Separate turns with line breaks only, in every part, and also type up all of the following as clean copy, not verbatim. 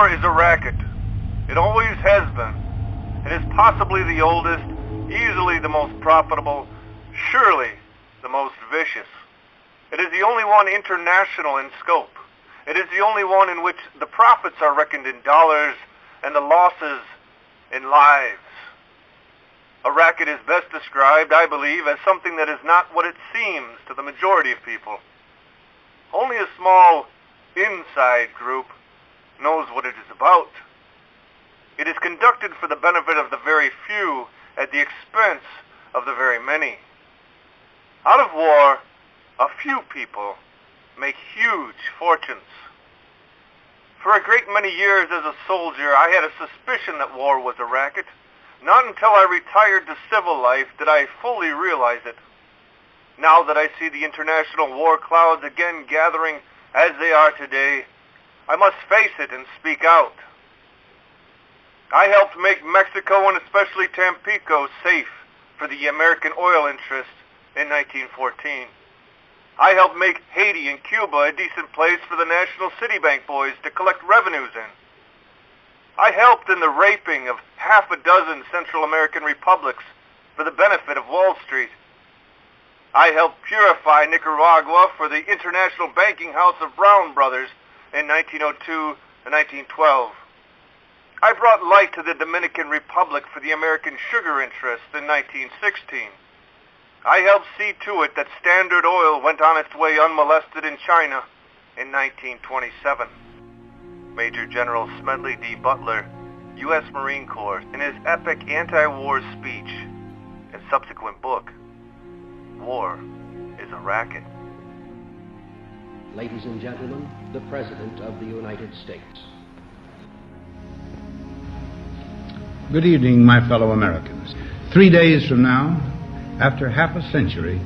war is a racket. It always has been. It is possibly the oldest, easily the most profitable, surely the most vicious. It is the only one international in scope. It is the only one in which the profits are reckoned in dollars and the losses in lives. A racket is best described, I believe, as something that is not what it seems to the majority of people. Only a small inside group knows what it is about. It is conducted for the benefit of the very few at the expense of the very many. Out of war, a few people make huge fortunes. For a great many years as a soldier, I had a suspicion that war was a racket. Not until I retired to civil life did I fully realize it. Now that I see the international war clouds again gathering as they are today, I must face it and speak out. I helped make Mexico and especially Tampico safe for the American oil interests in 1914. I helped make Haiti and Cuba a decent place for the National Citibank boys to collect revenues in. I helped in the raping of half a dozen Central American republics for the benefit of Wall Street. I helped purify Nicaragua for the international banking house of Brown Brothers in 1902 and 1912. I brought light to the Dominican Republic for the American sugar interests in 1916. I helped see to it that Standard Oil went on its way unmolested in China in 1927. Major General Smedley D. Butler, U.S. Marine Corps, in his epic anti-war speech and subsequent book, War is a Racket.
Ladies and gentlemen, the President of the United States.
Good evening, my fellow Americans. 3 days from now, after half a century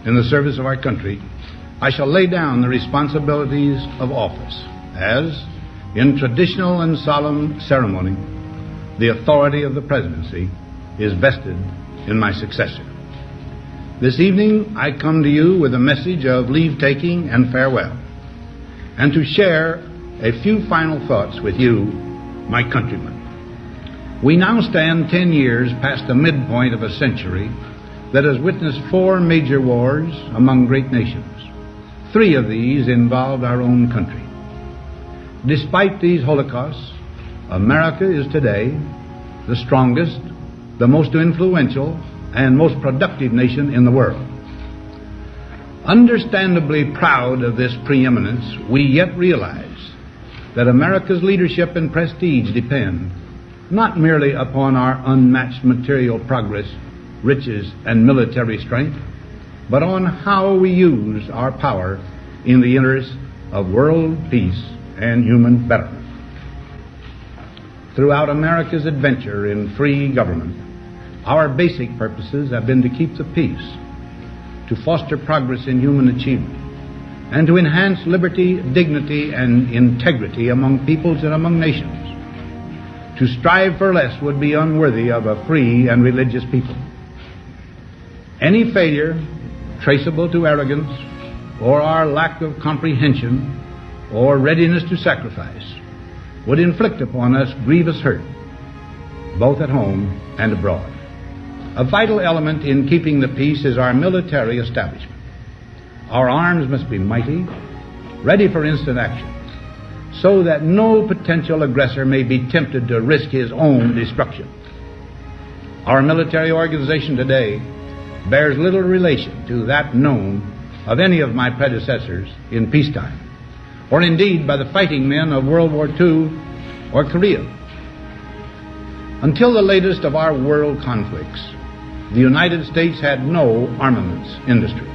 in the service of our country, I shall lay down the responsibilities of office as, in traditional and solemn ceremony, the authority of the presidency is vested in my successor. This evening I come to you with a message of leave-taking and farewell, and to share a few final thoughts with you, my countrymen. We now stand 10 years past the midpoint of a century that has witnessed 4 major wars among great nations. 3 of these involved our own country. Despite these holocausts, America is today the strongest, the most influential, and most productive nation in the world. Understandably proud of this preeminence, we yet realize that America's leadership and prestige depend not merely upon our unmatched material progress, riches, and military strength, but on how we use our power in the interest of world peace and human betterment. Throughout America's adventure in free government, our basic purposes have been to keep the peace, to foster progress in human achievement, and to enhance liberty, dignity, and integrity among peoples and among nations. To strive for less would be unworthy of a free and religious people. Any failure traceable to arrogance or our lack of comprehension or readiness to sacrifice would inflict upon us grievous hurt, both at home and abroad. A vital element in keeping the peace is our military establishment. Our arms must be mighty, ready for instant action, so that no potential aggressor may be tempted to risk his own destruction. Our military organization today bears little relation to that known of any of my predecessors in peacetime, or indeed by the fighting men of World War II or Korea. Until the latest of our world conflicts, the United States had no armaments industry.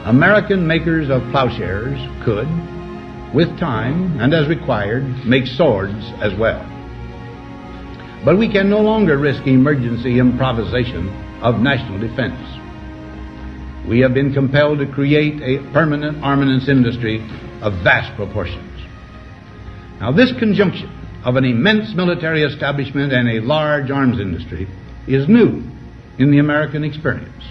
American makers of plowshares could, with time and as required, make swords as well. But we can no longer risk emergency improvisation of national defense. We have been compelled to create a permanent armaments industry of vast proportions. Now, this conjunction of an immense military establishment and a large arms industry is new in the American experience.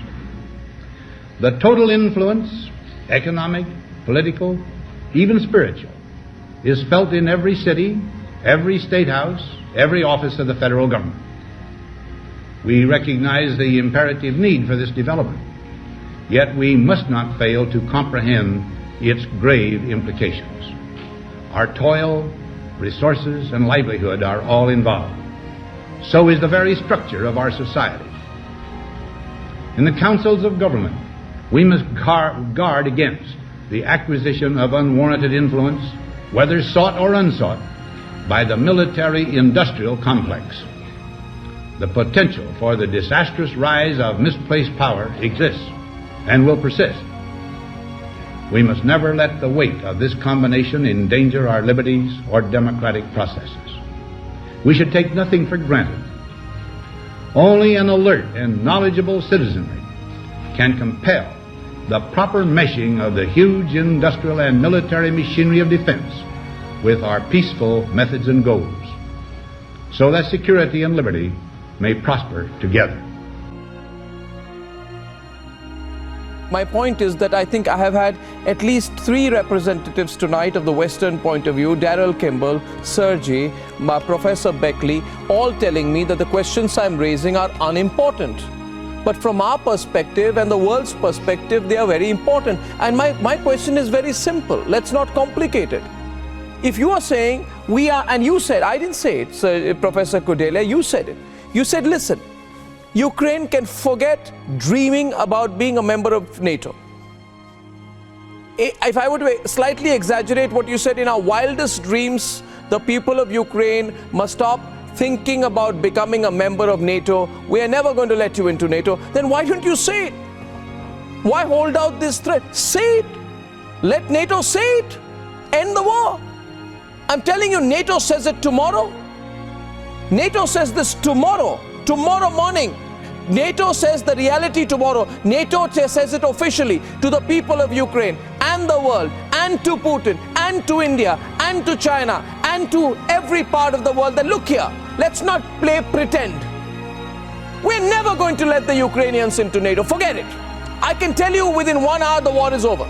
The total influence, economic, political, even spiritual, is felt in every city, every state house, every office of the federal government. We recognize the imperative need for this development, yet we must not fail to comprehend its grave implications. Our toil, resources, and livelihood are all involved. So is the very structure of our society. In the councils of government, we must guard against the acquisition of unwarranted influence, whether sought or unsought, by the military-industrial complex. The potential for the disastrous rise of misplaced power exists and will persist. We must never let the weight of this combination endanger our liberties or democratic processes. We should take nothing for granted. Only an alert and knowledgeable citizenry can compel the proper meshing of the huge industrial and military machinery of defense with our peaceful methods and goals, so that security and liberty may prosper together.
My point is that I think I have had at least 3 representatives tonight of the Western point of view, Daryl Kimball, Sergey, Professor Beckley, all telling me that the questions I'm raising are unimportant. But from our perspective and the world's perspective, they are very important. And my question is very simple. Let's not complicate it. If you are saying we are, and you said, I didn't say it, Sir, Professor 𝙍𝙠𝙚, you said it. You said, listen, Ukraine can forget dreaming about being a member of NATO. If I were to slightly exaggerate what you said, in our wildest dreams, the people of Ukraine must stop thinking about becoming a member of NATO. We are never going to let you into NATO. Then why don't you say it? Why hold out this threat? Say it. Let NATO say it. End the war. I'm telling you, NATO says it tomorrow. NATO says this tomorrow morning. NATO says the reality tomorrow. NATO says it officially to the people of Ukraine and the world, and to Putin, and to India, and to China, and to every part of the world. That look here, let's not play pretend. We're never going to let the Ukrainians into NATO. Forget it. I can tell you within 1 hour the war is over.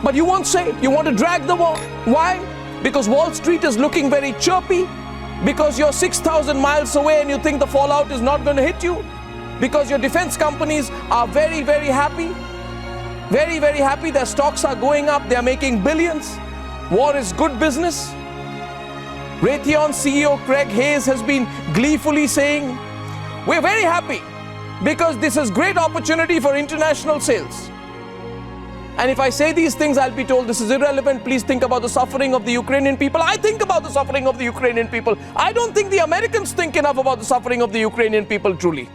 But you won't say it. You want to drag the war. Why? Because Wall Street is looking very chirpy. Because you're 6,000 miles away and you think the fallout is not going to hit you. Because your defense companies are very, very happy. Very, very happy. Their stocks are going up. They're making billions. War is good business. Raytheon CEO Craig Hayes has been gleefully saying, we're very happy because this is great opportunity for international sales. And if I say these things, I'll be told this is irrelevant. Please think about the suffering of the Ukrainian people. I think about the suffering of the Ukrainian people. I don't think the Americans think enough about the suffering of the Ukrainian people truly.